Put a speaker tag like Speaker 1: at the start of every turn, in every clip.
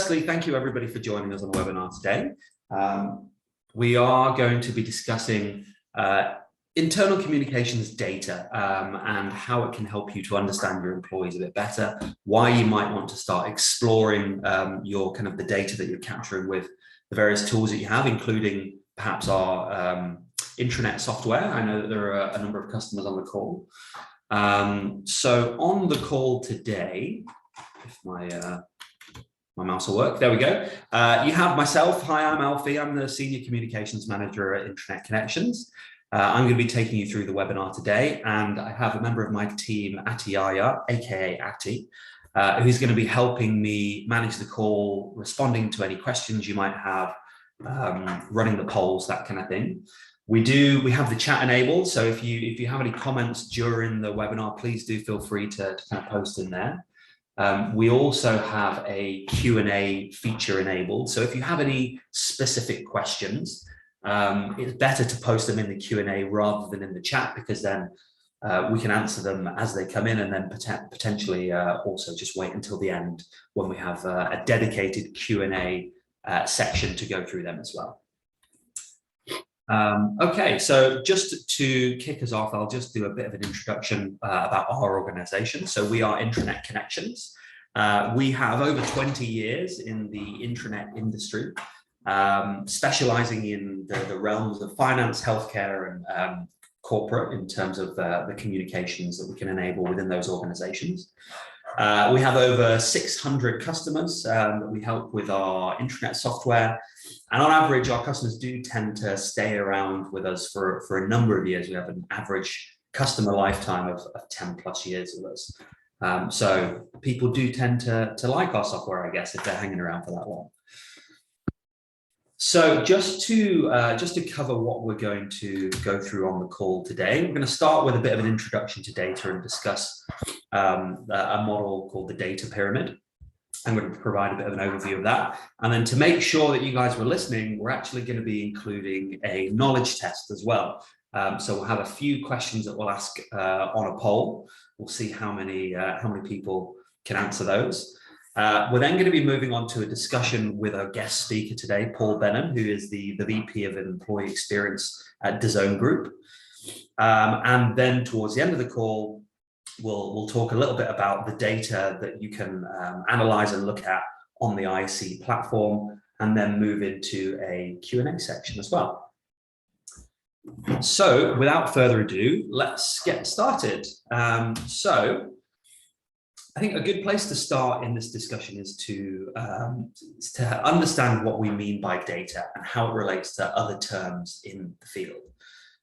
Speaker 1: firstly, thank you everybody for joining us on the webinar today. We are going to be discussing internal communications data and how it can help you to understand your employees a bit better, why you might want to start exploring the data that you're capturing with the various tools that you have, including perhaps our intranet software. I know that there are a number of customers on the call. So on the call today, if my mouse will work, there we go. You have myself. Hi, I'm Alfie. I'm the Senior Communications Manager at Intranet Connections. I'm going to be taking you through the webinar today, and I have a member of my team, Atiaya, aka Ati, who's going to be helping me manage the call, responding to any questions you might have, running the polls, that kind of thing. We have the chat enabled, so if you have any comments during the webinar, please do feel free to kind of post in there. We also have a Q&A feature enabled, so if you have any specific questions, it's better to post them in the Q&A rather than in the chat, because then we can answer them as they come in, and then potentially also just wait until the end when we have a dedicated Q&A section to go through them as well. Okay, so just to kick us off, I'll just do a bit of an introduction about our organization. So we are Intranet Connections. We have over 20 years in the intranet industry, specializing in the realms of finance, healthcare, and corporate in terms of the communications that we can enable within those organizations. We have over 600 customers that we help with our intranet software. And on average, our customers do tend to stay around with us for a number of years. We have an average customer lifetime of 10 plus years with us. So people do tend to like our software, I guess, if they're hanging around for that long. So just to cover what we're going to go through on the call today, we're going to start with a bit of an introduction to data and discuss a model called the data pyramid. I'm going to provide a bit of an overview of that. And then to make sure that you guys were listening, we're actually going to be including a knowledge test as well. So we'll have a few questions that we'll ask on a poll. We'll see how many people can answer those. We're then going to be moving on to a discussion with our guest speaker today, Paul Bennun, who is the VP of Employee Experience at DAZN Group. And then towards the end of the call, we'll talk a little bit about the data that you can analyze and look at on the IC platform, and then move into a Q&A section as well. So without further ado, let's get started. So I think a good place to start in this discussion is to understand what we mean by data and how it relates to other terms in the field.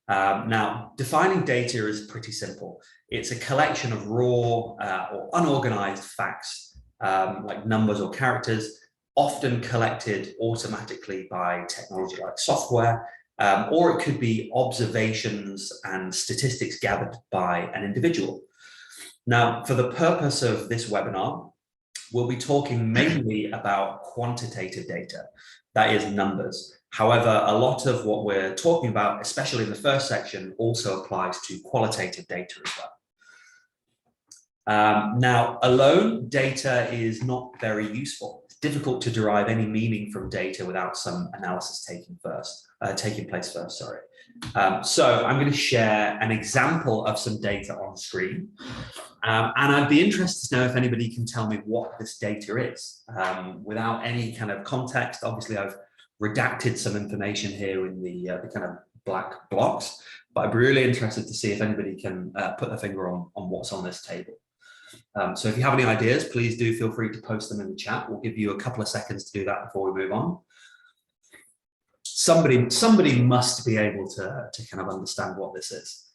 Speaker 1: Now, defining data is pretty simple. It's a collection of raw or unorganized facts, like numbers or characters, often collected automatically by technology like software, or it could be observations and statistics gathered by an individual. Now, for the purpose of this webinar, we'll be talking mainly about quantitative data, that is numbers. However, a lot of what we're talking about, especially in the first section, also applies to qualitative data as well. Now, alone, data is not very useful. It's difficult to derive any meaning from data without some analysis taking place first. So I'm going to share an example of some data on screen. And I'd be interested to know if anybody can tell me what this data is. Without any kind of context, obviously I've redacted some information here in the kind of black blocks, but I'd be really interested to see if anybody can put their finger on what's on this table. So if you have any ideas, please do feel free to post them in the chat. We'll give you a couple of seconds to do that before we move on. Somebody must be able to kind of understand what this is.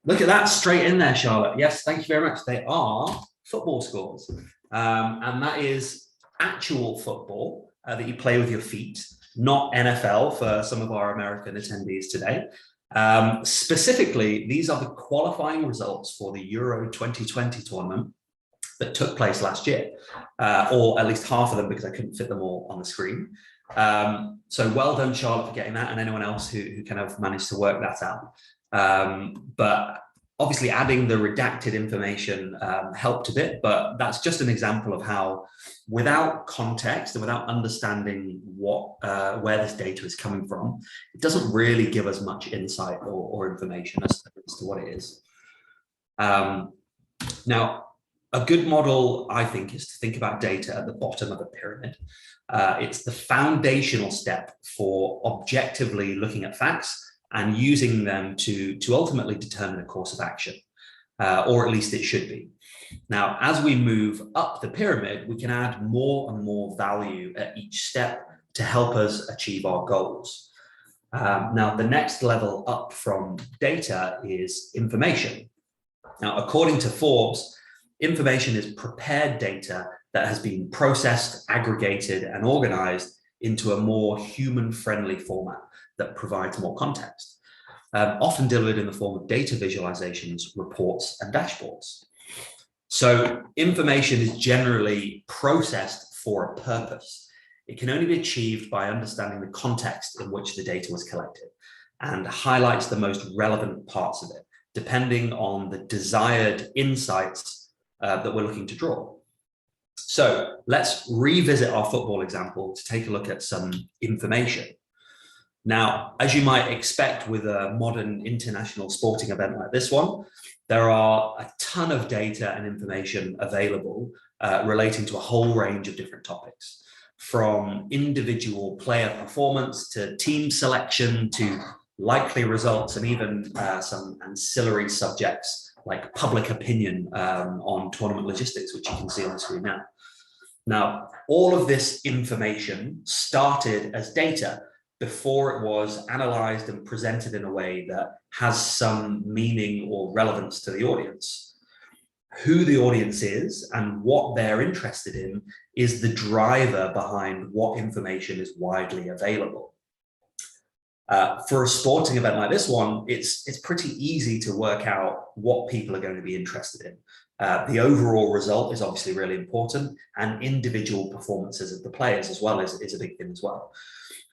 Speaker 1: Look at that, straight in there, Charlotte. Yes, thank you very much. They are football scores. And that is actual football that you play with your feet, not NFL for some of our American attendees today. Specifically, these are the qualifying results for the Euro 2020 tournament that took place last year, or at least half of them, because I couldn't fit them all on the screen. So well done, Charlotte, for getting that, and anyone else who kind of managed to work that out. But Obviously, adding the redacted information helped a bit, but that's just an example of how, without context and without understanding where this data is coming from, it doesn't really give us much insight or information as to what it is. Now, a good model, I think, is to think about data at the bottom of a pyramid. It's the foundational step for objectively looking at facts and using them to ultimately determine a course of action, or at least it should be. Now, as we move up the pyramid, we can add more and more value at each step to help us achieve our goals. Now, the next level up from data is information. Now, according to Forbes, information is prepared data that has been processed, aggregated, and organized into a more human-friendly format that provides more context, often delivered in the form of data visualizations, reports, and dashboards. So information is generally processed for a purpose. It can only be achieved by understanding the context in which the data was collected and highlights the most relevant parts of it, depending on the desired insights that we're looking to draw. So let's revisit our football example to take a look at some information. Now, as you might expect with a modern international sporting event like this one, there are a ton of data and information available relating to a whole range of different topics, from individual player performance to team selection to likely results, and even some ancillary subjects like public opinion on tournament logistics, which you can see on the screen now. Now, all of this information started as data before it was analyzed and presented in a way that has some meaning or relevance to the audience. Who the audience is and what they're interested in is the driver behind what information is widely available. For a sporting event like this one, it's pretty easy to work out what people are going to be interested in. The overall result is obviously really important, and individual performances of the players as well is a big thing as well.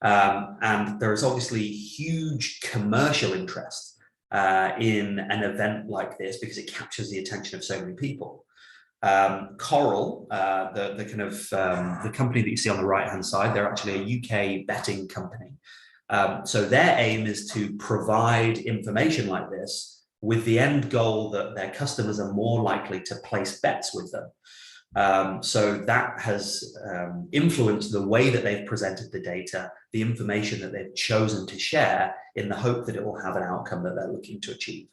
Speaker 1: And there is obviously huge commercial interest in an event like this because it captures the attention of so many people. Coral, the company that you see on the right-hand side, they're actually a UK betting company. So their aim is to provide information like this with the end goal that their customers are more likely to place bets with them. So that has influenced the way that they've presented the data, the information that they've chosen to share, in the hope that it will have an outcome that they're looking to achieve.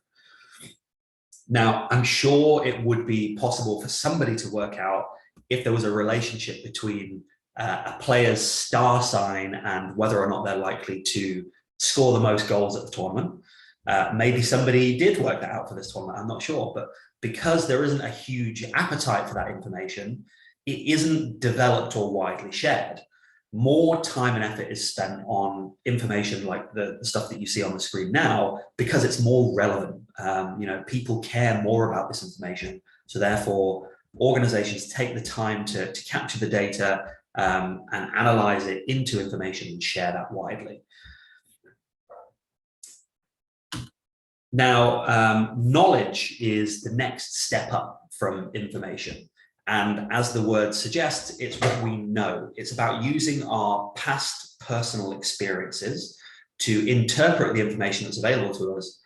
Speaker 1: Now, I'm sure it would be possible for somebody to work out if there was a relationship between a player's star sign and whether or not they're likely to score the most goals at the tournament. Maybe somebody did work that out for this tournament, I'm not sure, but because there isn't a huge appetite for that information, it isn't developed or widely shared. More time and effort is spent on information like the stuff that you see on the screen now, because it's more relevant. People care more about this information. So therefore, organizations take the time to capture the data and analyze it into information and share that widely. Now, knowledge is the next step up from information. And as the word suggests, it's what we know. It's about using our past personal experiences to interpret the information that's available to us,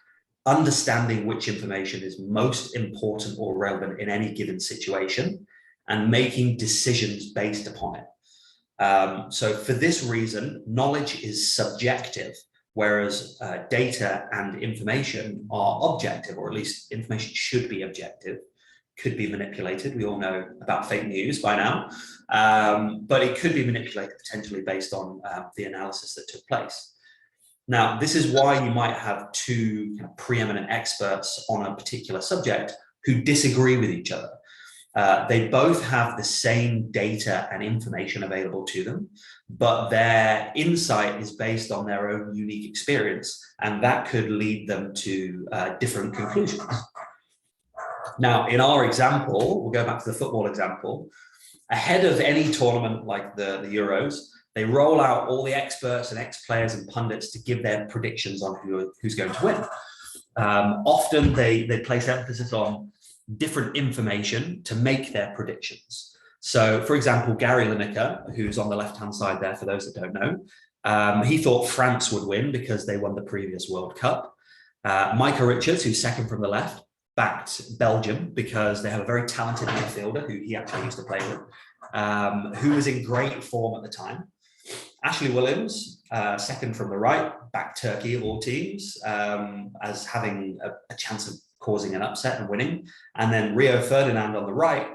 Speaker 1: understanding which information is most important or relevant in any given situation, and making decisions based upon it. So for this reason, knowledge is subjective, whereas data and information are objective, or at least information should be objective. Could be manipulated. We all know about fake news by now, but it could be manipulated potentially based on the analysis that took place. Now, this is why you might have two preeminent experts on a particular subject who disagree with each other. They both have the same data and information available to them, but their insight is based on their own unique experience, and that could lead them to different conclusions. Now, in our example, we'll go back to the football example. Ahead of any tournament like the Euros, they roll out all the experts and ex-players and pundits to give their predictions on who's going to win. Often they place emphasis on different information to make their predictions. So, for example, Gary Lineker, who's on the left-hand side there, for those that don't know, he thought France would win because they won the previous World Cup. Micah Richards, who's second from the left, backed Belgium because they have a very talented midfielder who he actually used to play with, who was in great form at the time. Ashley Williams, second from the right, backed Turkey of all teams as having a chance of causing an upset and winning. And then Rio Ferdinand on the right,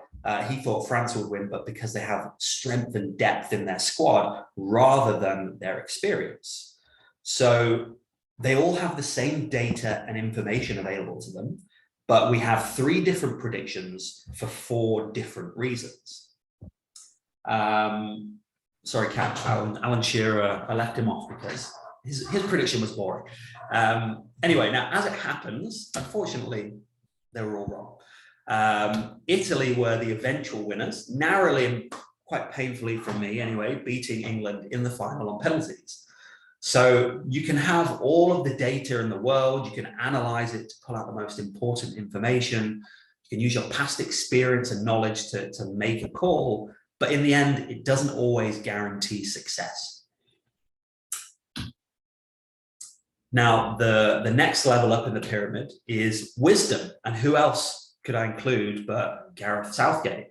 Speaker 1: he thought France would win, but because they have strength and depth in their squad rather than their experience. So they all have the same data and information available to them, but we have 3 different predictions for 4 different reasons. Sorry, Kat, Alan Shearer, I left him off because his prediction was boring. Anyway, now, as it happens, unfortunately, they were all wrong. Italy were the eventual winners, narrowly and quite painfully from me anyway, beating England in the final on penalties. So you can have all of the data in the world, you can analyze it to pull out the most important information, you can use your past experience and knowledge to make a call, but in the end, it doesn't always guarantee success. Now, the next level up in the pyramid is wisdom. And who else could I include but Gareth Southgate?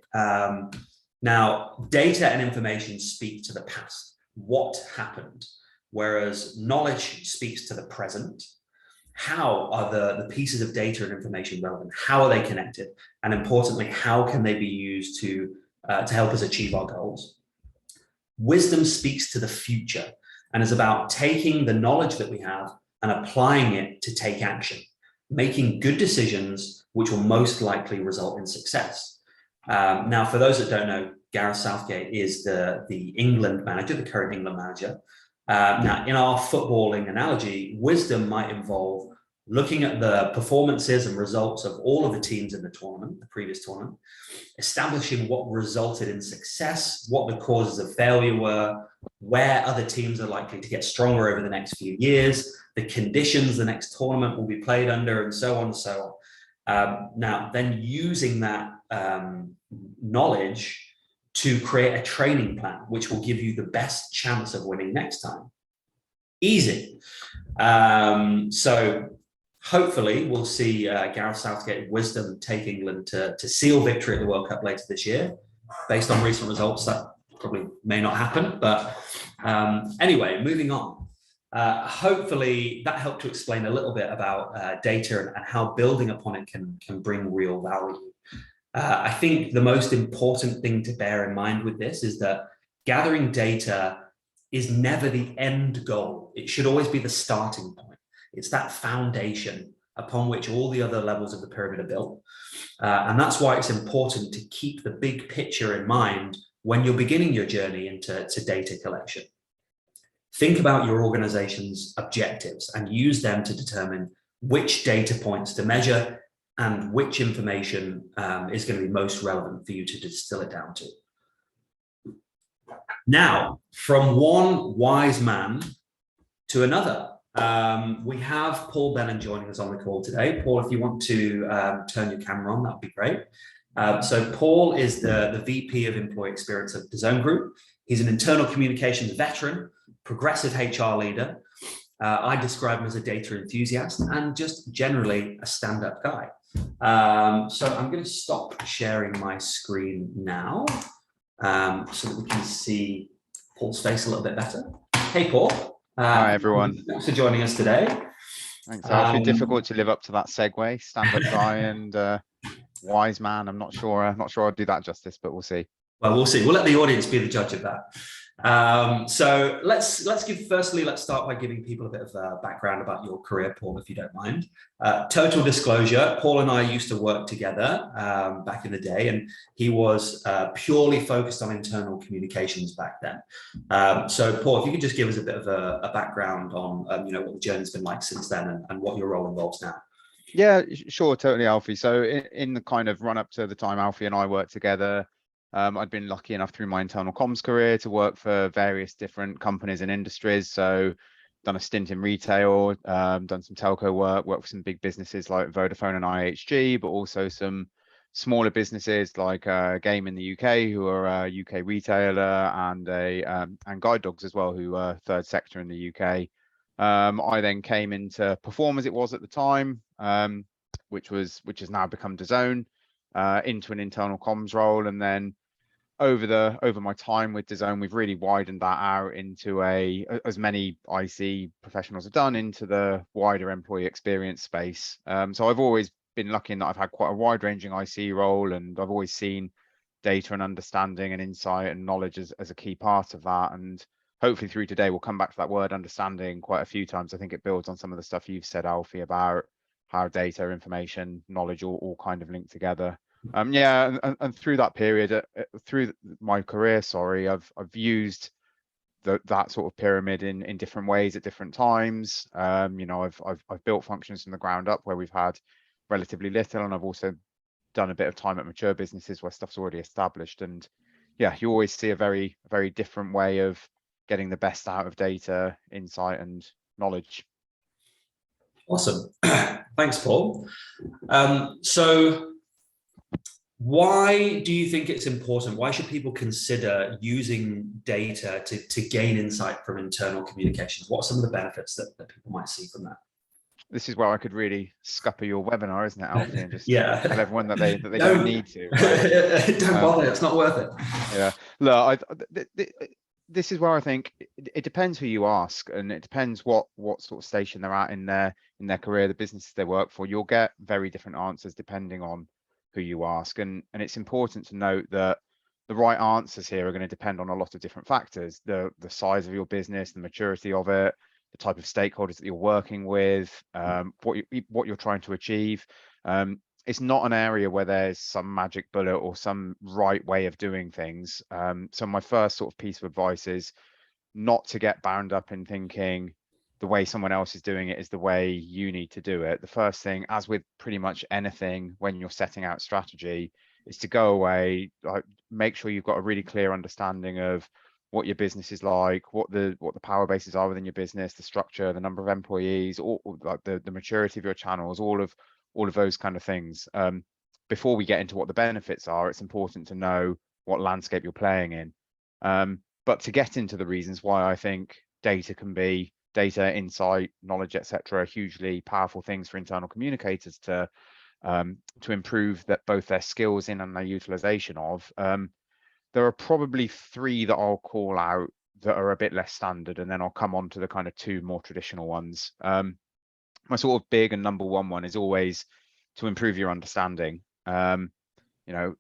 Speaker 1: Now, data and information speak to the past, what happened, whereas knowledge speaks to the present. How are the pieces of data and information relevant? How are they connected? And importantly, how can they be used to help us achieve our goals? Wisdom speaks to the future and is about taking the knowledge that we have and applying it to take action, making good decisions, which will most likely result in success. Now, for those that don't know, Gareth Southgate is the England manager, the current England manager. Now, in our footballing analogy, wisdom might involve looking at the performances and results of all of the teams in the tournament, the previous tournament, establishing what resulted in success, what the causes of failure were, where other teams are likely to get stronger over the next few years, the conditions the next tournament will be played under, and so on and so on. Now, then using that knowledge to create a training plan, which will give you the best chance of winning next time. Easy. So hopefully we'll see Gareth Southgate wisdom take England to seal victory at the World Cup later this year. Based on recent results, that probably may not happen. But anyway, moving on. Hopefully that helped to explain a little bit about data and how building upon it can bring real value. I think the most important thing to bear in mind with this is that gathering data is never the end goal. It should always be the starting point. It's that foundation upon which all the other levels of the pyramid are built. And that's why it's important to keep the big picture in mind when you're beginning your journey into data collection. Think about your organization's objectives and use them to determine which data points to measure and which information is going to be most relevant for you to distill it down to. Now, from one wise man to another, we have Paul Bennun joining us on the call today. Paul, if you want to turn your camera on, that would be great. So Paul is the VP of Employee Experience of DAZN Group. He's an internal communications veteran, progressive HR leader. I describe him as a data enthusiast and just generally a stand-up guy. So I'm going to stop sharing my screen now so that we can see Paul's face a little bit better. Hey, Paul.
Speaker 2: Hi, everyone.
Speaker 1: Thanks for joining us today.
Speaker 2: Thanks, Alfie. Difficult to live up to that segue, stand-up guy and wise man. I'm not sure I'll do that justice, but we'll see.
Speaker 1: Well, we'll see. We'll let the audience be the judge of that. So let's start by giving people a bit of background about your career, Paul, if you don't mind. Total disclosure, Paul and I used to work together back in the day, and he was purely focused on internal communications back then. So Paul, if you could just give us a bit of a background on what the journey's been like since then and what your role involves now.
Speaker 2: Yeah, sure, totally, Alfie. So in the kind of run up to the time Alfie and I worked together, I'd been lucky enough through my internal comms career to work for various different companies and industries. So done a stint in retail, done some telco work, worked for some big businesses like Vodafone and IHG, but also some smaller businesses like Game in the UK, who are a UK retailer, and Guide Dogs as well, who are third sector in the UK. I then came into Perform, as it was at the time, which has now become DAZN, into an internal comms role, and then over my time with DAZN, we've really widened that out into as many IC professionals have done, into the wider employee experience space. So I've always been lucky in that I've had quite a wide-ranging IC role, and I've always seen data and understanding and insight and knowledge as a key part of that. And hopefully through today, we'll come back to that word understanding quite a few times. I think it builds on some of the stuff you've said, Alfie, about how data, information, knowledge all kind of link together. Yeah, and through that period, through my career, sorry, I've used that sort of pyramid in different ways at different times. You know, I've built functions from the ground up where we've had relatively little, and I've also done a bit of time at mature businesses where stuff's already established. And yeah, you always see a very different way of getting the best out of data, insight, and knowledge.
Speaker 1: Awesome. Thanks, Paul. So why do you think it's important? Why should people consider using data to gain insight from internal communications? What are some of the benefits that people might see from that?
Speaker 2: This is where I could really scupper your webinar, isn't it, Alfie? And just
Speaker 1: yeah.
Speaker 2: tell everyone that they don't need to. Right?
Speaker 1: Don't bother, it's not worth it.
Speaker 2: Yeah. Look, this is where I think it depends who you ask, and it depends what sort of station they're at in their career, the businesses they work for. You'll get very different answers depending on who you ask, and it's important to note that the right answers here are going to depend on a lot of different factors: the size of your business, the maturity of it, the type of stakeholders that you're working with, what you're trying to achieve. It's not an area where there's some magic bullet or some right way of doing things. So my first sort of piece of advice is not to get bound up in thinking the way someone else is doing it is the way you need to do it. The first thing, as with pretty much anything when you're setting out strategy, is to go away, make sure you've got a really clear understanding of what your business is like, what the power bases are within your business, the structure, the number of employees, or like the maturity of your channels, all of those kind of things. Before we get into what the benefits are, it's important to know what landscape you're playing in. But to get into the reasons why I think data, insight, knowledge, etc., are hugely powerful things for internal communicators to improve that both their skills in and their utilization of. There are probably three that I'll call out that are a bit less standard, and then I'll come on to the kind of two more traditional ones. My sort of big and number one is always to improve your understanding. You know,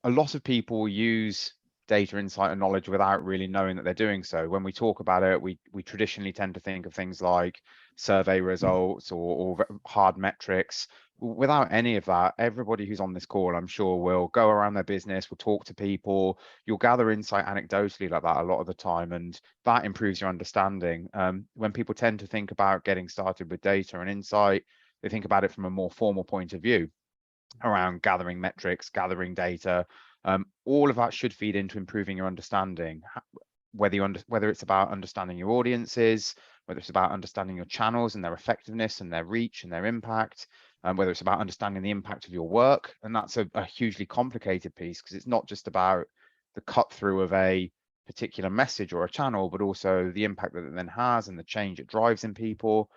Speaker 2: a lot of people use data, insight, and knowledge without really knowing that they're doing so. When we talk about it, we traditionally tend to think of things like survey results or hard metrics. Without any of that, everybody who's on this call, I'm sure, will go around their business, will talk to people, you'll gather insight anecdotally like that a lot of the time, and that improves your understanding. When people tend to think about getting started with data and insight, they think about it from a more formal point of view around gathering metrics, gathering data. All of that should feed into improving your understanding, whether it's about understanding your audiences, whether it's about understanding your channels and their effectiveness and their reach and their impact, whether it's about understanding the impact of your work. And that's a hugely complicated piece, because it's not just about the cut through of a particular message or a channel, but also the impact that it then has and the change it drives in people.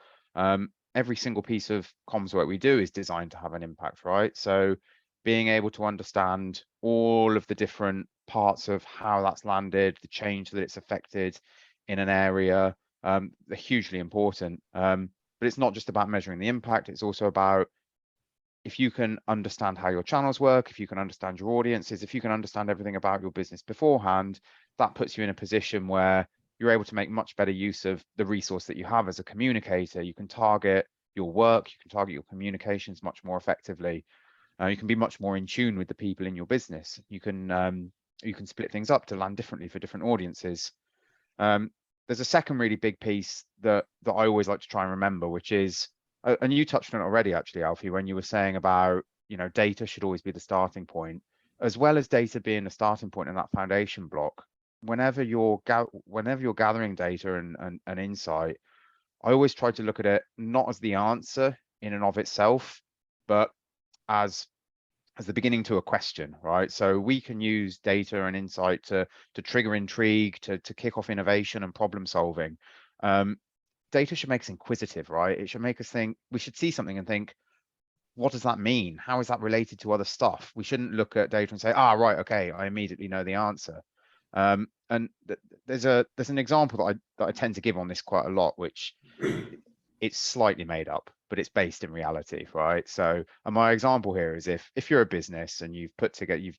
Speaker 2: Every single piece of comms work we do is designed to have an impact, right? So being able to understand all of the different parts of how that's landed, the change that it's affected in an area, they're hugely important. But it's not just about measuring the impact, it's also about, if you can understand how your channels work, if you can understand your audiences, if you can understand everything about your business beforehand, that puts you in a position where you're able to make much better use of the resource that you have as a communicator. You can target your work, you can target your communications much more effectively. You can be much more in tune with the people in your business. You can split things up to land differently for different audiences. There's a second really big piece that I always like to try and remember, which is, and you touched on it already, actually, Alfie, when you were saying about, you know, data should always be the starting point, as well as data being the starting point in that foundation block. Whenever you're gathering data and insight, I always try to look at it not as the answer in and of itself, but as the beginning to a question, right? So we can use data and insight to trigger intrigue, to kick off innovation and problem solving. Data should make us inquisitive, right? It should make us think. We should see something and think, what does that mean? How is that related to other stuff? We shouldn't look at data and say, right, okay, I immediately know the answer. And there's an example that I tend to give on this quite a lot, which it's slightly made up, but it's based in reality, right? So, and my example here is if you're a business and you've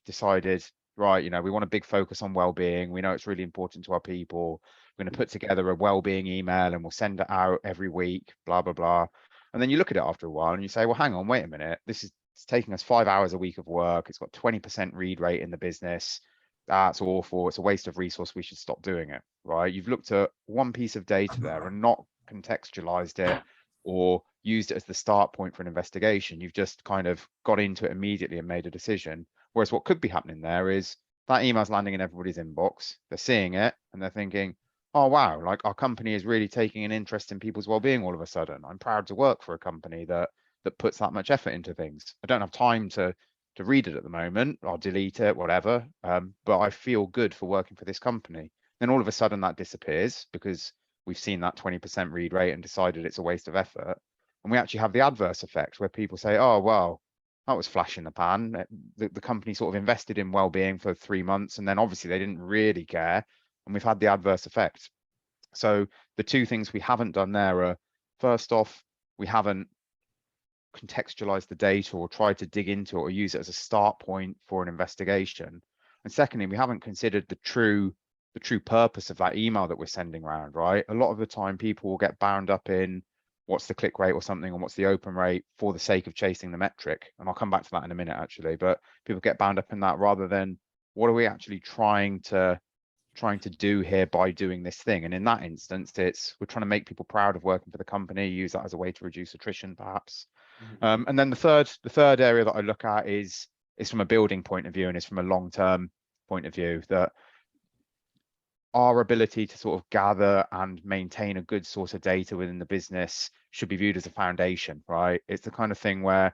Speaker 2: decided, right, we want a big focus on well-being. We know it's really important to our people. We're going to put together a well-being email and we'll send it out every week, blah, blah, blah. And then you look at it after a while and you say, well, hang on, wait a minute. It's taking us 5 hours a week of work. It's got 20% read rate in the business. That's awful. It's a waste of resource. We should stop doing it, right? You've looked at one piece of data there and not contextualized it or used it as the start point for an investigation. You've just kind of got into it immediately and made a decision. Whereas what could be happening there is that email's landing in everybody's inbox. They're seeing it and they're thinking, oh, wow, like our company is really taking an interest in people's well-being all of a sudden. I'm proud to work for a company that puts that much effort into things. I don't have time to read it at the moment. I'll delete it, whatever. But I feel good for working for this company. Then all of a sudden that disappears because we've seen that 20% read rate and decided it's a waste of effort. And we actually have the adverse effect where people say, oh, well, that was flash in the pan. The company sort of invested in well-being for 3 months and then obviously they didn't really care. And we've had the adverse effect. So the two things we haven't done there are, first off, we haven't contextualized the data or tried to dig into it or use it as a start point for an investigation. And secondly, we haven't considered the true purpose of that email that we're sending around, right? A lot of the time people will get bound up in what's the click rate or something, and what's the open rate for the sake of chasing the metric. And I'll come back to that in a minute, actually, but people get bound up in that rather than what are we actually trying to do here by doing this thing. And in that instance, we're trying to make people proud of working for the company, use that as a way to reduce attrition, perhaps. And then the third area that I look at is from a building point of view, and is from a long-term point of view, that our ability to sort of gather and maintain a good source of data within the business should be viewed as a foundation, right? It's the kind of thing where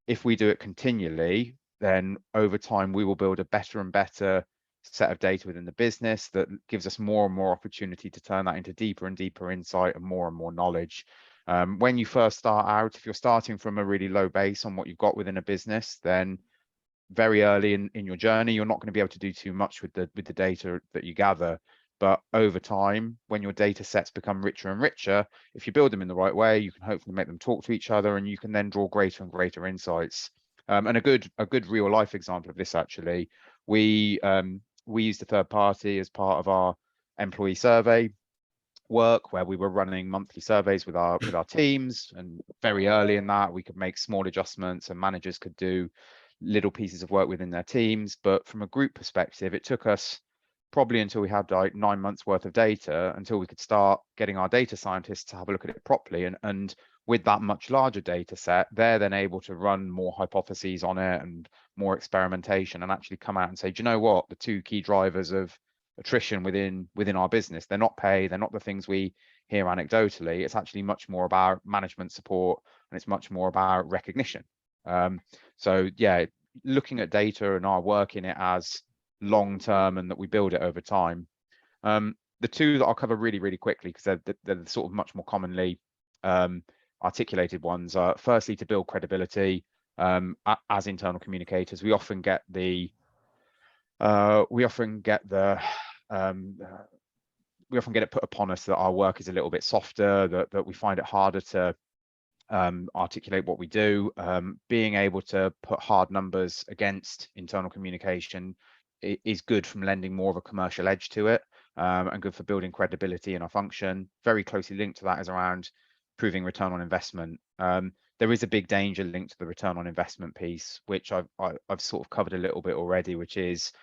Speaker 2: if we do it continually, then over time we will build a better and better set of data within the business that gives us more and more opportunity to turn that into deeper and deeper insight and more knowledge. When you first start out, if you're starting from a really low base on what you've got within a business, then very early in your journey, you're not going to be able to do too much with the data that you gather. But over time, when your data sets become richer and richer, if you build them in the right way, you can hopefully make them talk to each other, and you can then draw greater and greater insights. And a good real life example of this, actually, we used a third party as part of our employee survey work, where we were running monthly surveys with our teams, and very early in that we could make small adjustments and managers could do little pieces of work within their teams. But from a group perspective, it took us probably until we had like 9 months worth of data until we could start getting our data scientists to have a look at it properly. And with that much larger data set, they're then able to run more hypotheses on it and more experimentation, and actually come out and say, do you know what, the two key drivers of attrition within our business, they're not pay, they're not the things we hear anecdotally. It's actually much more about management support, and it's much more about recognition. So yeah, looking at data and our work in it as long term, and that we build it over time. The two that I'll cover really quickly, because they're sort of much more commonly articulated ones, are firstly to build credibility. As internal communicators, we often get it put upon us that our work is a little bit softer, that we find it harder to articulate what we do. Being able to put hard numbers against internal communication is good from lending more of a commercial edge to it, and good for building credibility in our function. Very closely linked to that is around proving return on investment. There is a big danger linked to the return on investment piece, which I've sort of covered a little bit already, which is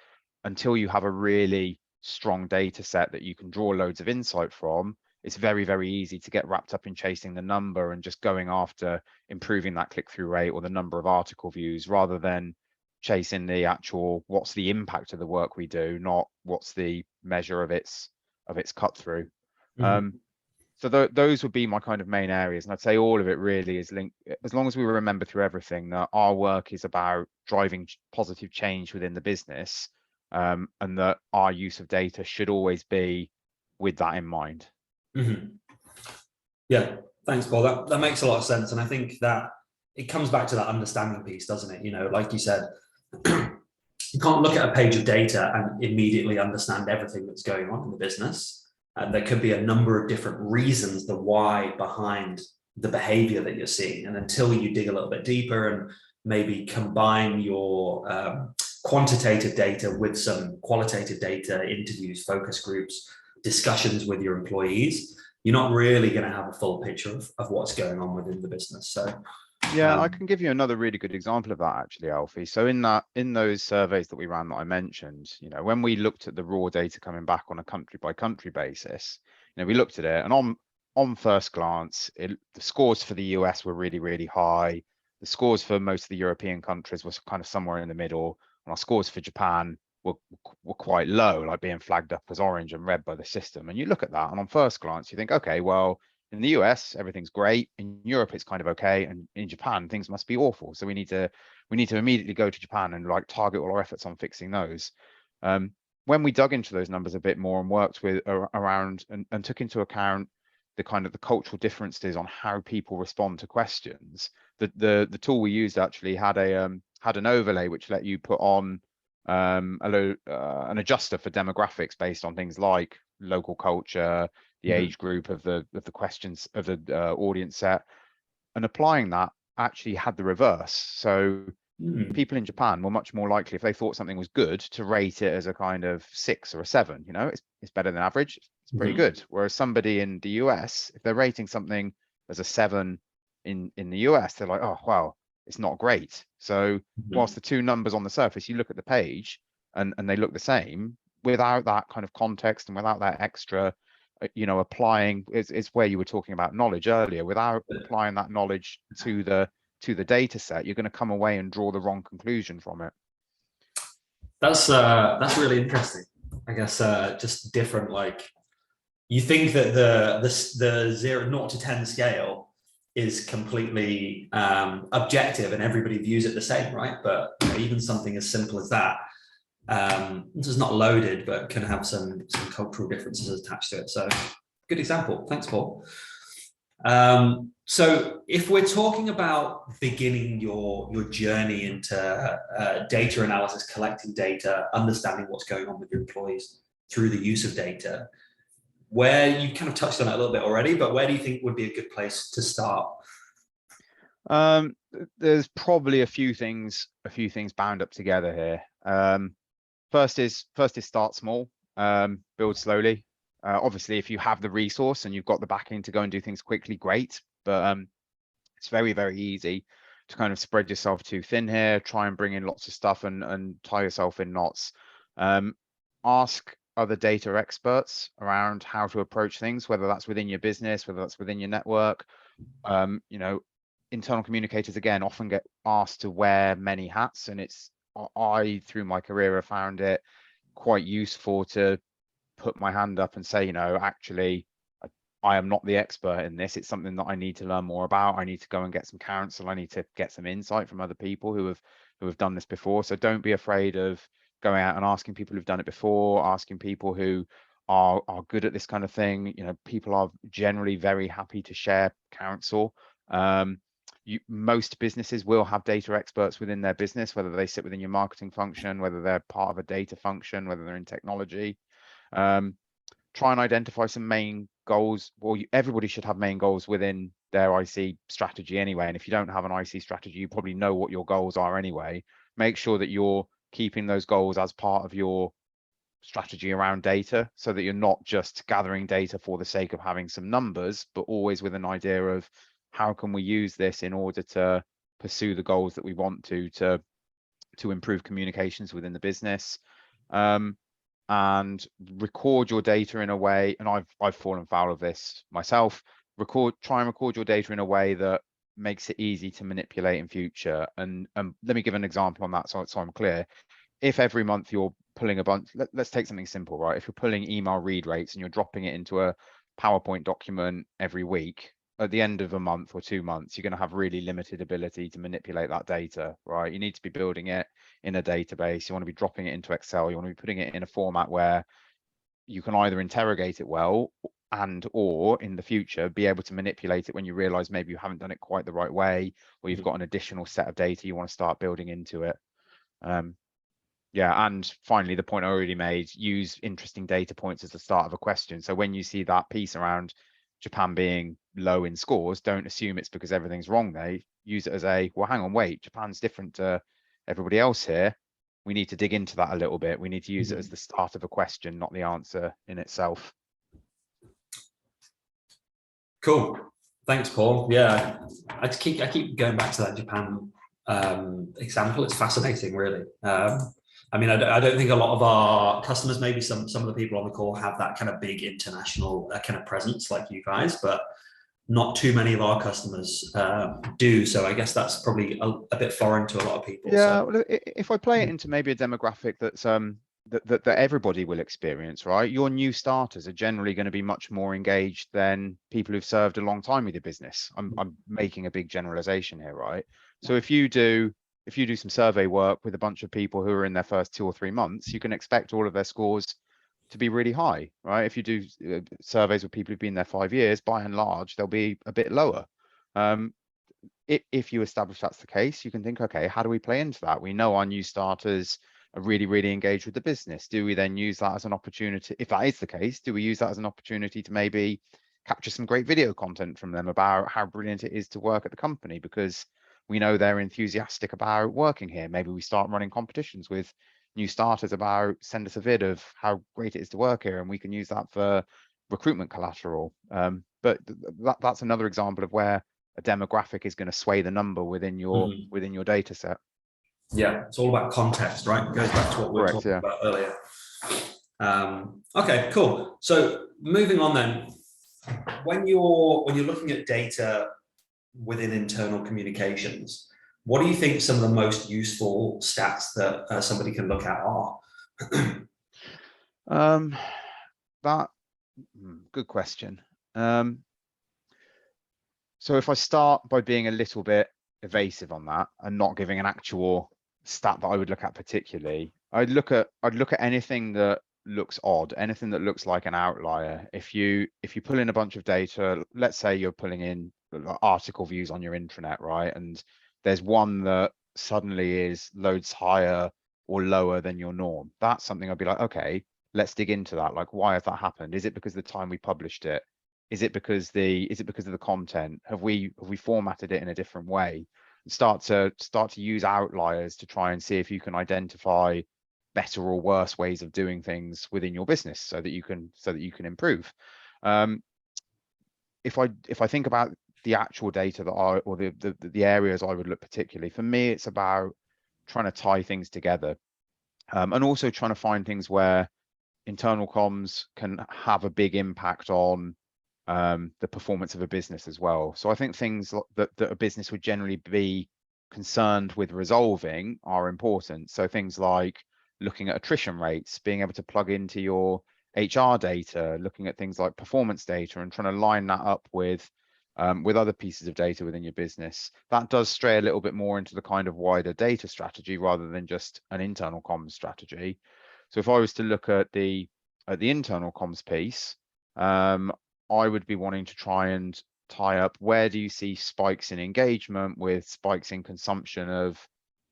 Speaker 2: until you have a really strong data set that you can draw loads of insight from, it's very easy to get wrapped up in chasing the number and just going after improving that click-through rate or the number of article views, rather than chasing the actual what's the impact of the work we do, not what's the measure of its cut through. So those would be my kind of main areas, and I'd say all of it really is linked, as long as we remember through everything that our work is about driving positive change within the business, and that our use of data should always be with that in mind.
Speaker 1: Mm-hmm. Yeah, thanks, Paul. That makes a lot of sense. And I think that it comes back to that understanding piece, doesn't it? You know, like you said, you can't look at a page of data and immediately understand everything that's going on in the business. And there could be a number of different reasons, the why behind the behavior that you're seeing. And until you dig a little bit deeper and maybe combine your quantitative data with some qualitative data, interviews, focus groups, discussions with your employees, you're not really going to have a full picture of what's going on within the business. So
Speaker 2: yeah, I can give you another really good example of that actually, Alfie. So in those surveys that we ran that I mentioned, you know, when we looked at the raw data coming back on a country by country basis, you know, we looked at it, and on first glance, the scores for the US were really, really high. The scores for most of the European countries was kind of somewhere in the middle, and our scores for Japan were quite low, like being flagged up as orange and red by the system. And you look at that, and on first glance, you think, okay, well, in the US, everything's great. In Europe, it's kind of okay, and in Japan, things must be awful. So we need to immediately go to Japan and like target all our efforts on fixing those. When we dug into those numbers a bit more and worked with around and took into account the kind of the cultural differences on how people respond to questions, the tool we used actually had an overlay which let you put on an adjuster for demographics based on things like local culture, the age group of the questions of the audience set, and applying that actually had the reverse. So people in Japan were much more likely, if they thought something was good, to rate it as a kind of 6 or a 7. You know, it's better than average, it's pretty good. Whereas somebody in the US, if they're rating something as a 7 in the US, they're like, oh wow, it's not great. So whilst the two numbers on the surface, you look at the page and they look the same, without that kind of context and without that extra, you know, applying is where you were talking about knowledge earlier. Without applying that knowledge to the data set, you're going to come away and draw the wrong conclusion from it.
Speaker 1: That's really interesting. I guess just different. Like, you think that the 0 to 10 scale is completely objective and everybody views it the same, right? But you know, even something as simple as that, this is not loaded, but can have some cultural differences attached to it. So good example. Thanks, Paul. So if we're talking about beginning your journey into data analysis, collecting data, understanding what's going on with your employees through the use of data, where you kind of touched on it a little bit already, but where do you think would be a good place to start?
Speaker 2: There's probably a few things bound up together here. First is start small, build slowly. Obviously, if you have the resource and you've got the backing to go and do things quickly, great. But it's very, very easy to kind of spread yourself too thin here, try and bring in lots of stuff and tie yourself in knots. Ask other data experts around how to approach things, whether that's within your business, whether that's within your network. You know, internal communicators, again, often get asked to wear many hats, and I, through my career, have found it quite useful to put my hand up and say, you know, actually, I am not the expert in this. It's something that I need to learn more about. I need to go and get some counsel. I need to get some insight from other people who have done this before. So don't be afraid of going out and asking people who've done it before, asking people who are good at this kind of thing. You know, people are generally very happy to share counsel. Most businesses will have data experts within their business, whether they sit within your marketing function, whether they're part of a data function, whether they're in technology. Try and identify some main goals. Well, everybody should have main goals within their IC strategy anyway. And if you don't have an IC strategy, you probably know what your goals are anyway. Make sure that you're keeping those goals as part of your strategy around data, so that you're not just gathering data for the sake of having some numbers, but always with an idea of how can we use this in order to pursue the goals that we want to improve communications within the business. And record your data in a way, and I've fallen foul of this myself. Try and record your data in a way that makes it easy to manipulate in future. And let me give an example on that, so I'm clear. If every month you're pulling a bunch, let's take something simple, right? If you're pulling email read rates and you're dropping it into a PowerPoint document every week, at the end of a month or 2 months, you're going to have really limited ability to manipulate that data, right? You need to be building it in a database. You want to be dropping it into Excel. You want to be putting it in a format where you can either interrogate it well and or in the future be able to manipulate it when you realize maybe you haven't done it quite the right way, or you've got an additional set of data you want to start building into it. Yeah, and finally, the point I already made, use interesting data points as the start of a question. So when you see that piece around Japan being low in scores, don't assume it's because everything's wrong there. Use it as a, well, hang on, wait, Japan's different to everybody else here. We need to dig into that a little bit. We need to use it as the start of a question, not the answer in itself.
Speaker 1: Cool. Thanks, Paul. Yeah, I keep going back to that Japan example. It's fascinating, really. I mean, I don't think a lot of our customers, maybe some of the people on the call, have that kind of big international kind of presence like you guys, but not too many of our customers do. So I guess that's probably a bit foreign to a lot of people.
Speaker 2: Yeah,
Speaker 1: So.
Speaker 2: well, if I play it into maybe a demographic that's that everybody will experience, right? Your new starters are generally going to be much more engaged than people who've served a long time with your business. I'm making a big generalization here, right? So if you do some survey work with a bunch of people who are in their first 2 or 3 months, you can expect all of their scores to be really high, right? If you do surveys with people who've been there 5 years, by and large, they'll be a bit lower. If you establish that's the case, you can think, okay, how do we play into that? We know our new starters are really, really engaged with the business. Do we then use that as an opportunity? If that is the case, do we use that as an opportunity to maybe capture some great video content from them about how brilliant it is to work at the company, because we know they're enthusiastic about working here? Maybe we start running competitions with new starters about, send us a vid of how great it is to work here, and we can use that for recruitment collateral. But that's another example of where a demographic is going to sway the number within your data set.
Speaker 1: Yeah, it's all about context, right? It goes back to what we were talking about earlier. Okay, cool. So moving on then, when you're looking at data within internal communications, what do you think some of the most useful stats that somebody can look at are?
Speaker 2: Good question. So if I start by being a little bit evasive on that and not giving an actual stat that I would look at particularly, I'd look at anything that looks odd, anything that looks like an outlier. If you pull in a bunch of data, let's say you're pulling in article views on your intranet, right? And there's one that suddenly is loads higher or lower than your norm. That's something I'd be like, okay, let's dig into that. Like, why has that happened? Is it because of the time we published it? Is it because of the content? Have we formatted it in a different way? And start to use outliers to try and see if you can identify better or worse ways of doing things within your business, so that you can improve. If I think about the actual data or the areas I would look particularly, for me, it's about trying to tie things together, and also trying to find things where internal comms can have a big impact on the performance of a business as well. So I think things that a business would generally be concerned with resolving are important. So things like looking at attrition rates, being able to plug into your HR data, looking at things like performance data and trying to line that up with other pieces of data within your business. That does stray a little bit more into the kind of wider data strategy rather than just an internal comms strategy. So if I was to look at the internal comms piece, I would be wanting to try and tie up, where do you see spikes in engagement with spikes in consumption of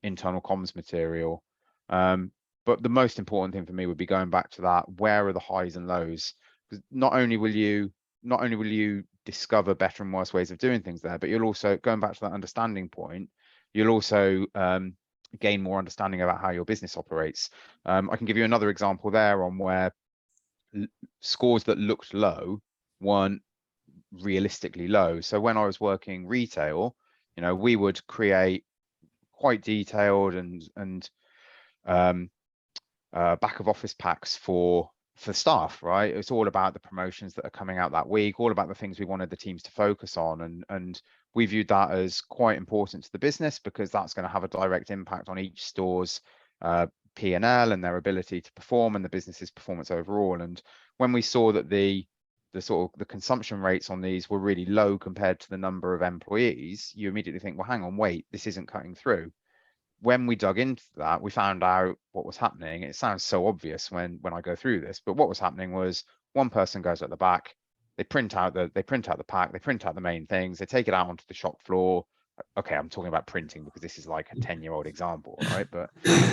Speaker 2: internal comms material? But the most important thing for me would be going back to that, where are the highs and lows? Because not only will you discover better and worse ways of doing things there, but you'll also, going back to that understanding point, you'll also gain more understanding about how your business operates. I can give you another example there on where scores that looked low weren't realistically low. So when I was working retail, we would create quite detailed and back of office packs for staff, right? It's all about the promotions that are coming out that week, all about the things we wanted the teams to focus on, and we viewed that as quite important to the business, because that's going to have a direct impact on each store's P&L and their ability to perform and the business's performance overall. And when we saw that the the consumption rates on these were really low compared to the number of employees, you immediately think, well, hang on, wait, this isn't cutting through. When we dug into that, we found out what was happening. It sounds so obvious when I go through this, but what was happening was one person goes at the back, they print out the pack, they print out the main things, they take it out onto the shop floor. Okay, I'm talking about printing because this is like a 10-year-old example, right? But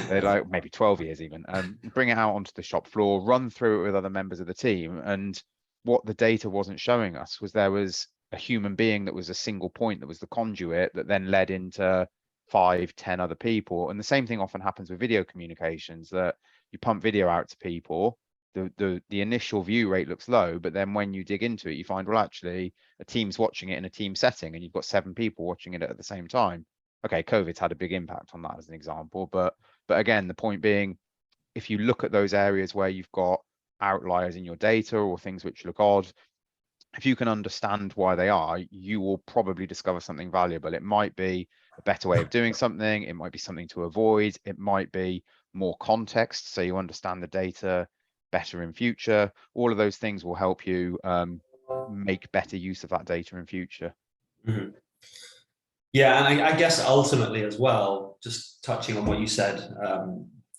Speaker 2: they're like maybe 12 years even. Bring it out onto the shop floor, run through it with other members of the team. And what the data wasn't showing us was there was a human being that was a single point, that was the conduit that then led into 5, 10 other people. And the same thing often happens with video communications, that you pump video out to people, the initial view rate looks low, but then when you dig into it, you find, well, actually a team's watching it in a team setting and you've got 7 people watching it at the same time. Okay, COVID's had a big impact on that as an example, but again, the point being, if you look at those areas where you've got outliers in your data or things which look odd, if you can understand why they are, you will probably discover something valuable. It might be a better way of doing something, it might be something to avoid, it might be more context so you understand the data better in future. All of those things will help you make better use of that data in future.
Speaker 1: Mm-hmm. Yeah, and I guess ultimately as well, just touching on what you said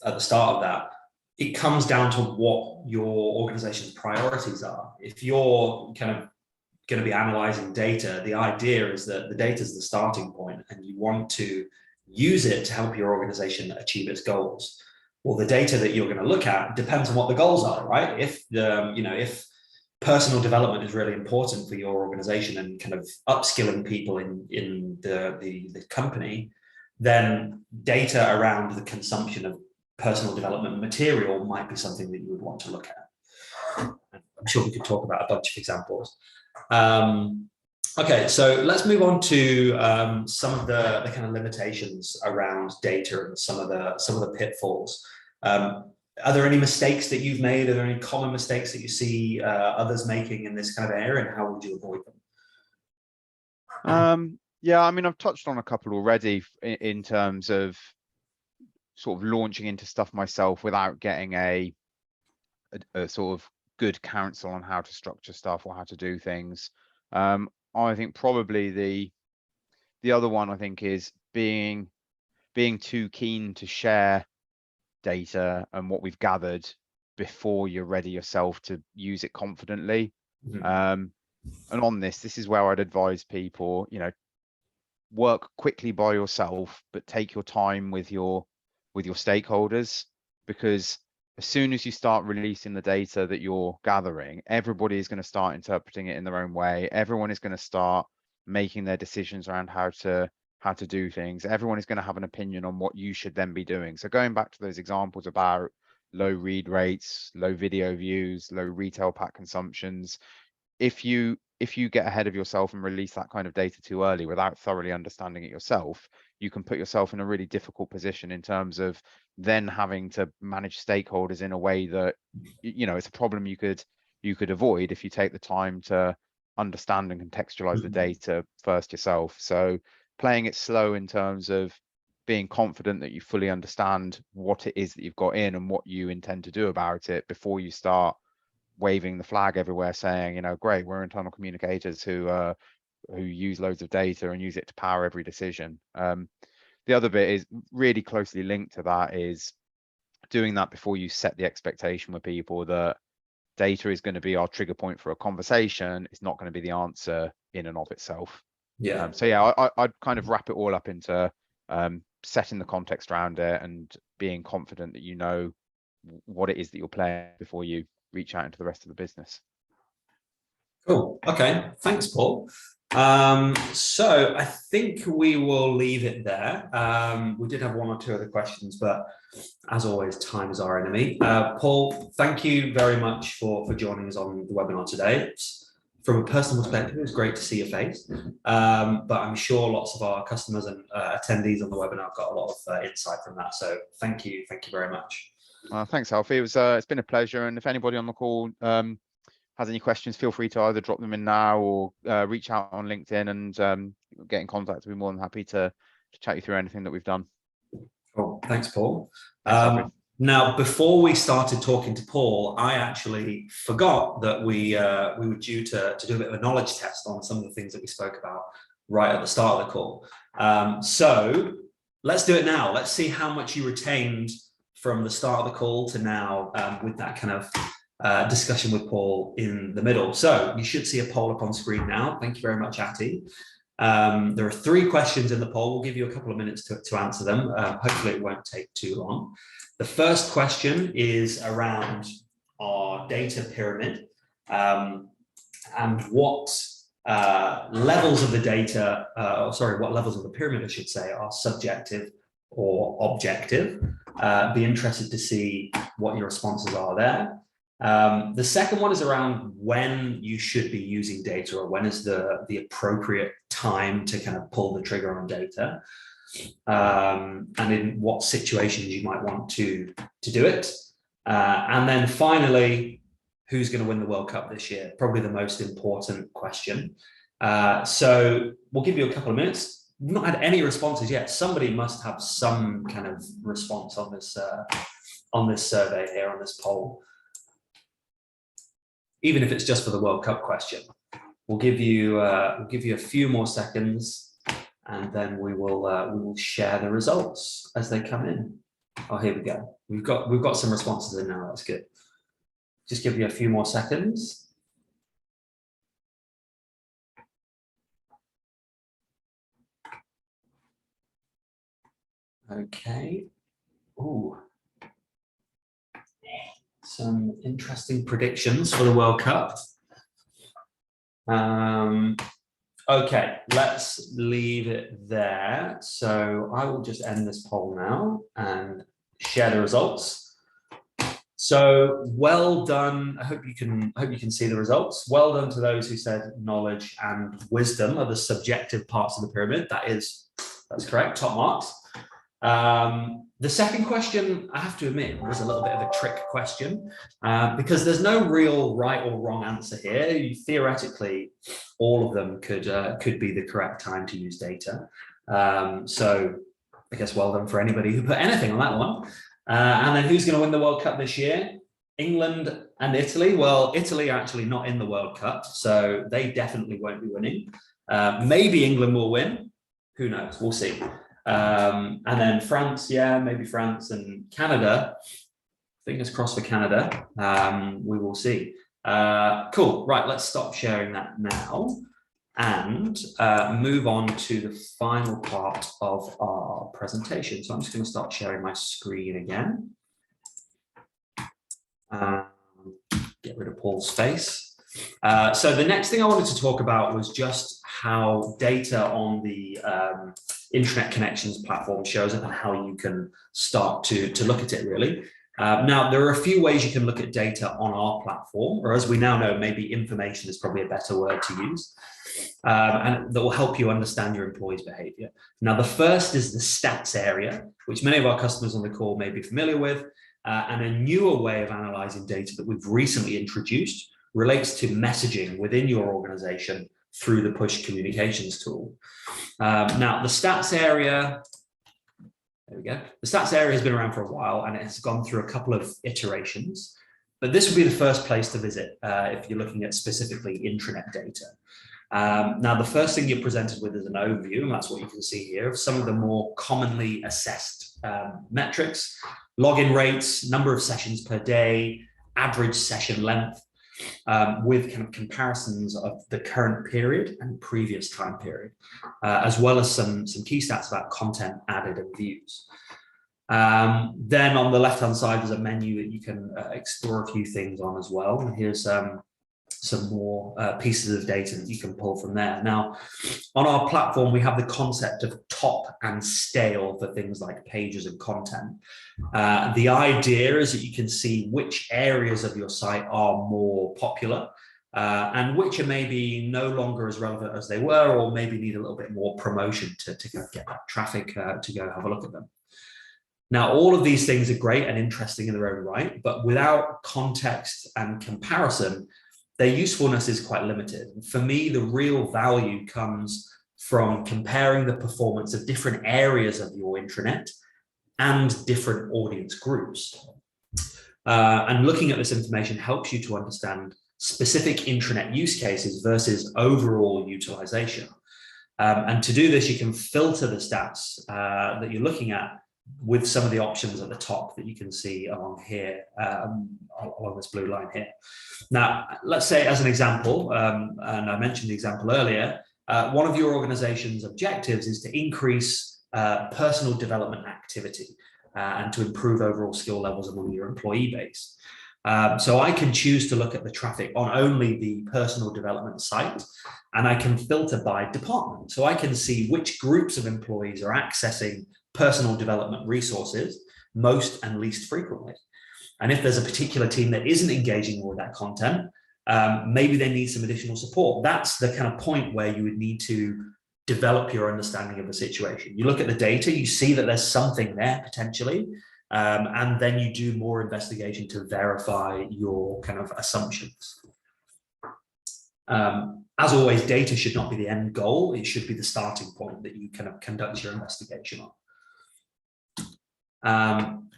Speaker 1: at the start of that, it comes down to what your organization's priorities are. If you're kind of going to be analyzing data, the idea is that the data is the starting point and you want to use it to help your organization achieve its goals. Well, the data that you're going to look at depends on what the goals are, right? If if personal development is really important for your organization and kind of upskilling people in the company, then data around the consumption of personal development material might be something that you would want to look at. I'm sure we could talk about a bunch of examples. Okay, so let's move on to some of the kind of limitations around data and some of the pitfalls. Are there any mistakes that you've made? Are there any common mistakes that you see others making in this kind of area, and how would you avoid them?
Speaker 2: Yeah, I mean, I've touched on a couple already in terms of sort of launching into stuff myself without getting a sort of good counsel on how to structure stuff or how to do things. I think probably the other one I think is being too keen to share data and what we've gathered before you're ready yourself to use it confidently. Mm-hmm. And on this is where I'd advise people, work quickly by yourself, but take your time with your stakeholders, because as soon as you start releasing the data that you're gathering, everybody is going to start interpreting it in their own way. Everyone is going to start making their decisions around how to do things. Everyone is going to have an opinion on what you should then be doing. So going back to those examples about low read rates, low video views, low retail pack consumptions, if you get ahead of yourself and release that kind of data too early without thoroughly understanding it yourself, you can put yourself in a really difficult position in terms of then having to manage stakeholders in a way that, it's a problem you could avoid if you take the time to understand and contextualize the data first yourself. So playing it slow in terms of being confident that you fully understand what it is that you've got in and what you intend to do about it before you start waving the flag everywhere saying, great, we're internal communicators who use loads of data and use it to power every decision. The other bit is really closely linked to that, is doing that before you set the expectation with people that data is going to be our trigger point for a conversation. It's not going to be the answer in and of itself.
Speaker 1: Yeah.
Speaker 2: So yeah, I'd kind of wrap it all up into setting the context around it and being confident that you know what it is that you're playing before you reach out into the rest of the business.
Speaker 1: Cool. Okay. Thanks, Paul. So I think we will leave it there. We did have one or two other questions, but as always, time is our enemy. Paul, thank you very much for joining us on the webinar today. From a personal perspective, it was great to see your face, but I'm sure lots of our customers and attendees on the webinar got a lot of insight from that. So thank you very much.
Speaker 2: Thanks, Alfie. It's been a pleasure, and if anybody on the call has any questions, feel free to either drop them in now or reach out on LinkedIn and get in contact. We'll be more than happy to chat you through anything that we've done.
Speaker 1: Cool. Thanks, Paul.
Speaker 2: Thanks, Alfie.
Speaker 1: Now, before we started talking to Paul, I actually forgot that we were due to do a bit of a knowledge test on some of the things that we spoke about right at the start of the call. So let's do it now. Let's see how much you retained from the start of the call to now, with that kind of discussion with Paul in the middle. So you should see a poll up on screen now. Thank you very much, Atty. There are 3 questions in the poll. We'll give you a couple of minutes to answer them. Hopefully it won't take too long. The first question is around our data pyramid, and what levels of the data, what levels of the pyramid, I should say, are subjective or objective. Be interested to see what your responses are there. The second one is around when you should be using data, or when is the appropriate time to kind of pull the trigger on data. And in what situations you might want to do it. And then finally, who's going to win the World Cup this year? Probably the most important question. So we'll give you a couple of minutes. We've not had any responses yet. Somebody must have some kind of response on this survey here, on this poll. Even if it's just for the World Cup question. We'll give you a few more seconds. And then we will share the results as they come in. Oh, here we go. We've got some responses in now. That's good. Just give you a few more seconds. Okay. Ooh. Some interesting predictions for the World Cup. Okay, let's leave it there. So I will just end this poll now and share the results. So well done. I hope you can see the results. Well done to those who said knowledge and wisdom are the subjective parts of the pyramid. That's correct. Top marks. The second question, I have to admit, was a little bit of a trick question, because there's no real right or wrong answer here. Theoretically, all of them could be the correct time to use data. So I guess well done for anybody who put anything on that one. And then who's going to win the World Cup this year? England and Italy. Well, Italy are actually not in the World Cup, so they definitely won't be winning. Maybe England will win. Who knows? We'll see. And then France, yeah, maybe France, and Canada. Fingers crossed for Canada. We will see. Cool. Right, let's stop sharing that now and move on to the final part of our presentation. So I'm just going to start sharing my screen again. Get rid of Paul's face. So the next thing I wanted to talk about was just how data on the Intranet Connections platform shows up and how you can start to look at it, really. Now, there are a few ways you can look at data on our platform, or as we now know, maybe information is probably a better word to use, and that will help you understand your employees' behavior. Now, the first is the stats area, which many of our customers on the call may be familiar with, and a newer way of analyzing data that we've recently introduced relates to messaging within your organization through the push communications tool. Now, the stats area, there we go. The stats area has been around for a while and it has gone through a couple of iterations, but this would be the first place to visit if you're looking at specifically intranet data. Now, the first thing you're presented with is an overview, and that's what you can see here, of some of the more commonly assessed metrics: login rates, number of sessions per day, average session length, with kind of comparisons of the current period and previous time period, as well as some key stats about content added and views. Then on the left-hand side, there's a menu that you can explore a few things on as well. And here's some more pieces of data that you can pull from there. Now, on our platform, we have the concept of top and stale for things like pages and content. The idea is that you can see which areas of your site are more popular and which are maybe no longer as relevant as they were, or maybe need a little bit more promotion to kind of get that traffic to go have a look at them. Now, all of these things are great and interesting in their own right, but without context and comparison, their usefulness is quite limited. For me, the real value comes from comparing the performance of different areas of your intranet and different audience groups. And looking at this information helps you to understand specific intranet use cases versus overall utilization. And to do this, you can filter the stats that you're looking at with some of the options at the top that you can see along here, along this blue line here. Now, let's say as an example, and I mentioned the example earlier, one of your organization's objectives is to increase personal development activity and to improve overall skill levels among your employee base. So I can choose to look at the traffic on only the personal development site, and I can filter by department. So I can see which groups of employees are accessing personal development resources most and least frequently. And if there's a particular team that isn't engaging with that content, maybe they need some additional support. That's the kind of point where you would need to develop your understanding of the situation. You look at the data, you see that there's something there potentially, and then you do more investigation to verify your kind of assumptions. As always, data should not be the end goal. It should be the starting point that you kind of conduct your investigation on.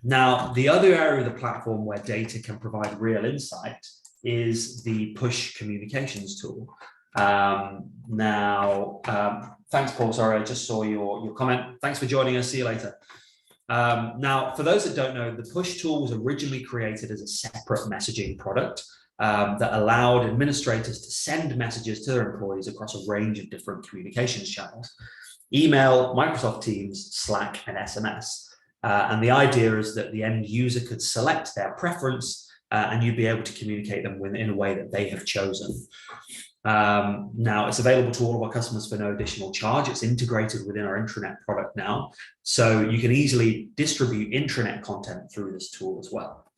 Speaker 1: Now, the other area of the platform where data can provide real insight is the push communications tool. Thanks, Paul. Sorry, I just saw your comment. Thanks for joining us. See you later. Now, for those that don't know, the push tool was originally created as a separate messaging product that allowed administrators to send messages to their employees across a range of different communications channels: email, Microsoft Teams, Slack, and SMS. And the idea is that the end user could select their preference and you'd be able to communicate them in a way that they have chosen. Now, it's available to all of our customers for no additional charge. It's integrated within our intranet product now, so you can easily distribute intranet content through this tool as well.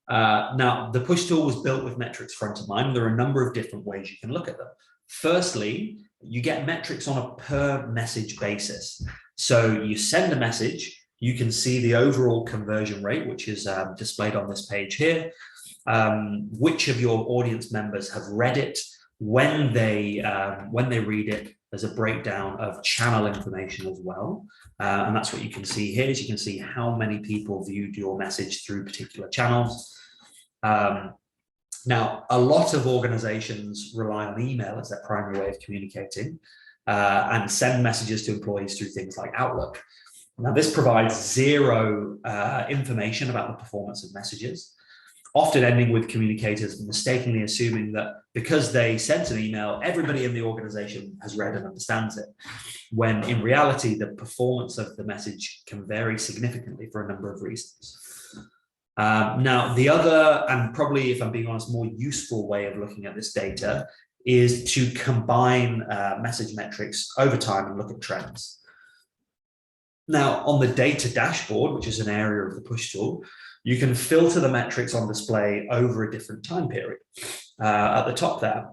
Speaker 1: Now, the push tool was built with metrics front of mind. There are a number of different ways you can look at them. Firstly, you get metrics on a per message basis. So you send a message, you can see the overall conversion rate, which is displayed on this page here. Which of your audience members have read it, when they read it. There's a breakdown of channel information as well, and that's what you can see here. Is you can see how many people viewed your message through particular channels. Now, a lot of organizations rely on email as their primary way of communicating and send messages to employees through things like Outlook. Now, this provides zero information about the performance of messages, often ending with communicators mistakenly assuming that because they sent an email, everybody in the organization has read and understands it, when in reality, the performance of the message can vary significantly for a number of reasons. Now, the other, and probably, if I'm being honest, more useful way of looking at this data is to combine message metrics over time and look at trends. Now, on the data dashboard, which is an area of the push tool, you can filter the metrics on display over a different time period. At the top there,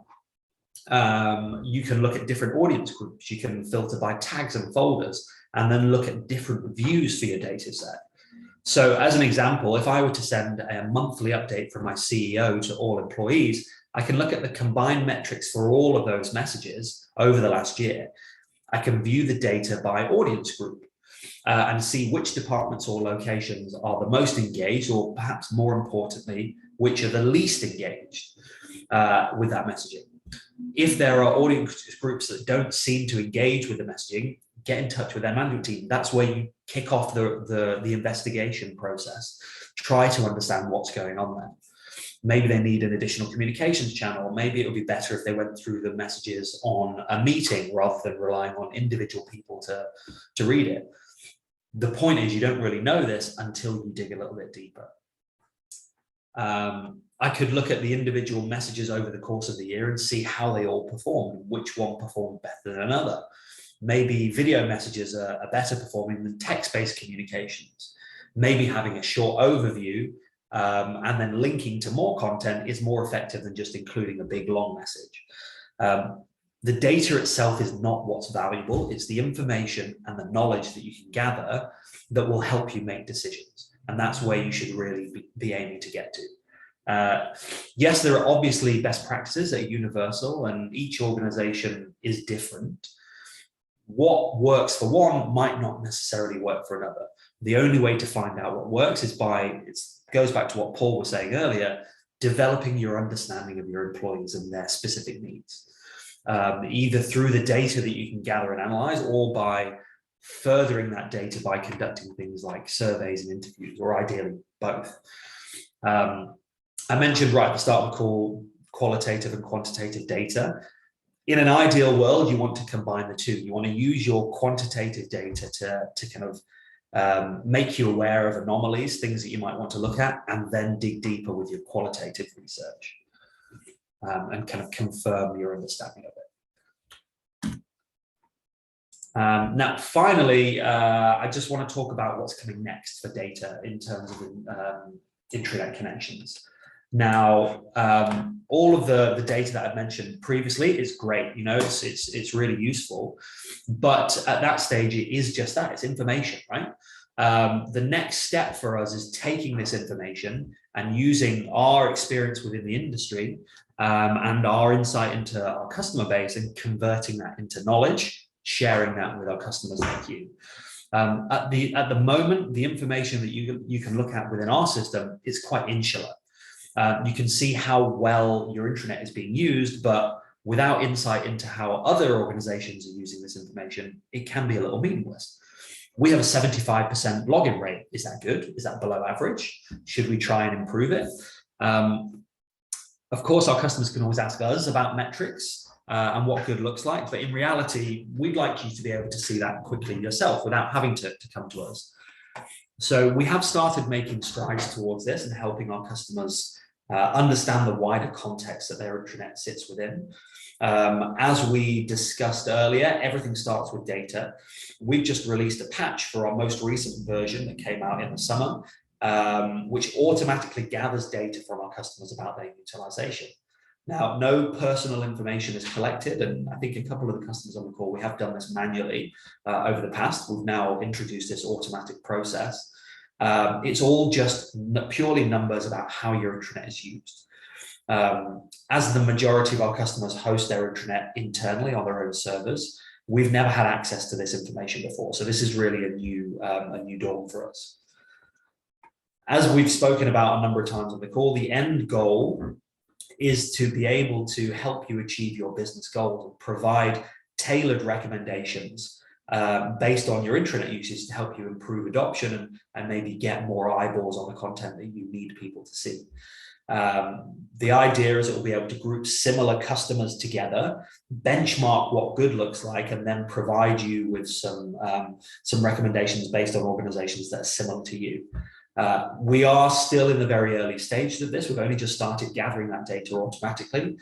Speaker 1: you can look at different audience groups. You can filter by tags and folders, and then look at different views for your data set. So as an example, if I were to send a monthly update from my CEO to all employees, I can look at the combined metrics for all of those messages over the last year. I can view the data by audience group and see which departments or locations are the most engaged, or perhaps more importantly, which are the least engaged with that messaging. If there are audience groups that don't seem to engage with the messaging, get in touch with their management team. That's where you kick off the investigation process. Try to understand what's going on there. Maybe they need an additional communications channel. Maybe it would be better if they went through the messages on a meeting rather than relying on individual people to read it. The point is, you don't really know this until you dig a little bit deeper. I could look at the individual messages over the course of the year and see how they all performed, which one performed better than another. Maybe video messages are better performing than text-based communications. Maybe having a short overview and then linking to more content is more effective than just including a big long message. The data itself is not what's valuable. It's the information and the knowledge that you can gather that will help you make decisions. And that's where you should really be aiming to get to. Yes, there are obviously best practices that are universal, and each organization is different. what works for one might not necessarily work for another. The only way to find out what works is it goes back to what Paul was saying earlier, developing your understanding of your employees and their specific needs, either through the data that you can gather and analyze, or by furthering that data by conducting things like surveys and interviews, or ideally both. I mentioned right at the start of the call, qualitative and quantitative data. In an ideal world, you want to combine the two. You want to use your quantitative data to kind of make you aware of anomalies, things that you might want to look at, and then dig deeper with your qualitative research and kind of confirm your understanding of it. Now, finally, I just want to talk about what's coming next for data in terms of Intranet Connections. Now, all of the data that I mentioned previously is great. You know, it's really useful, but at that stage, it is just that, it's information, right? The next step for us is taking this information and using our experience within the industry and our insight into our customer base and converting that into knowledge, sharing that with our customers like you. At the moment, the information that you can look at within our system is quite insular. You can see how well your intranet is being used, but without insight into how other organizations are using this information, it can be a little meaningless. We have a 75% login rate. Is that good? Is that below average? Should we try and improve it? Of course, our customers can always ask us about metrics and what good looks like, but in reality, we'd like you to be able to see that quickly yourself without having to come to us. So we have started making strides towards this and helping our customers understand the wider context that their intranet sits within. As we discussed earlier, everything starts with data. We've just released a patch for our most recent version that came out in the summer, which automatically gathers data from our customers about their utilization. Now, no personal information is collected, and I think a couple of the customers on the call, we have done this manually over the past. We've now introduced this automatic process. It's all just purely numbers about how your intranet is used. As the majority of our customers host their intranet internally on their own servers, we've never had access to this information before. So this is really a new dawn for us. As we've spoken about a number of times on the call, the end goal is to be able to help you achieve your business goals and provide tailored recommendations based on your intranet usage to help you improve adoption and maybe get more eyeballs on the content that you need people to see. The idea is it will be able to group similar customers together, benchmark what good looks like, and then provide you with some recommendations based on organizations that are similar to you. We are still in the very early stages of this. We've only just started gathering that data automatically.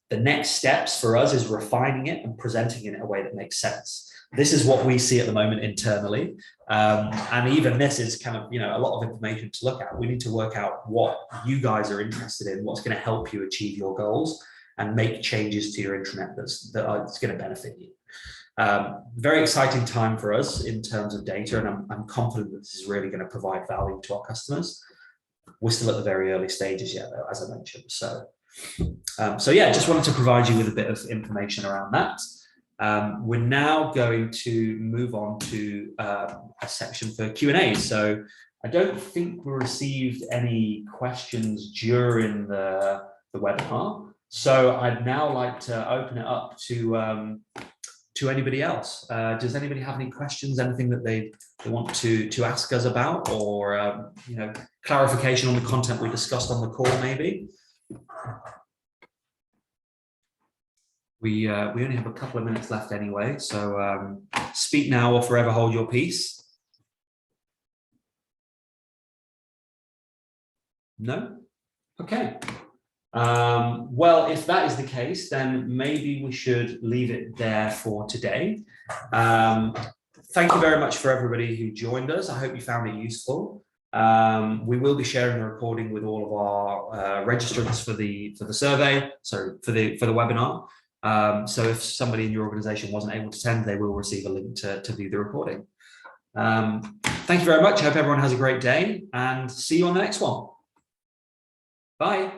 Speaker 1: The next steps for us is refining it and presenting it in a way that makes sense. This is what we see at the moment internally. And even this is kind of, a lot of information to look at. We need to work out what you guys are interested in, what's going to help you achieve your goals and make changes to your intranet that's going to benefit you. Very exciting time for us in terms of data, and I'm confident that this is really going to provide value to our customers. We're still at the very early stages yet, though, as I mentioned. So yeah, just wanted to provide you with a bit of information around that. We're now going to move on to a section for Q&A. So I don't think we received any questions during the webinar. So I'd now like to open it up to anybody else. Does anybody have any questions, anything that they want to ask us about, or clarification on the content we discussed on the call, maybe? We only have a couple of minutes left anyway, so speak now or forever hold your peace. No? Okay. Well, if that is the case, then maybe we should leave it there for today. Thank you very much for everybody who joined us. I hope you found it useful. We will be sharing the recording with all of our registrants for the survey, so for the webinar. So if somebody in your organization wasn't able to attend, they will receive a link to view the recording. Thank you very much. I hope everyone has a great day and see you on the next one. Bye.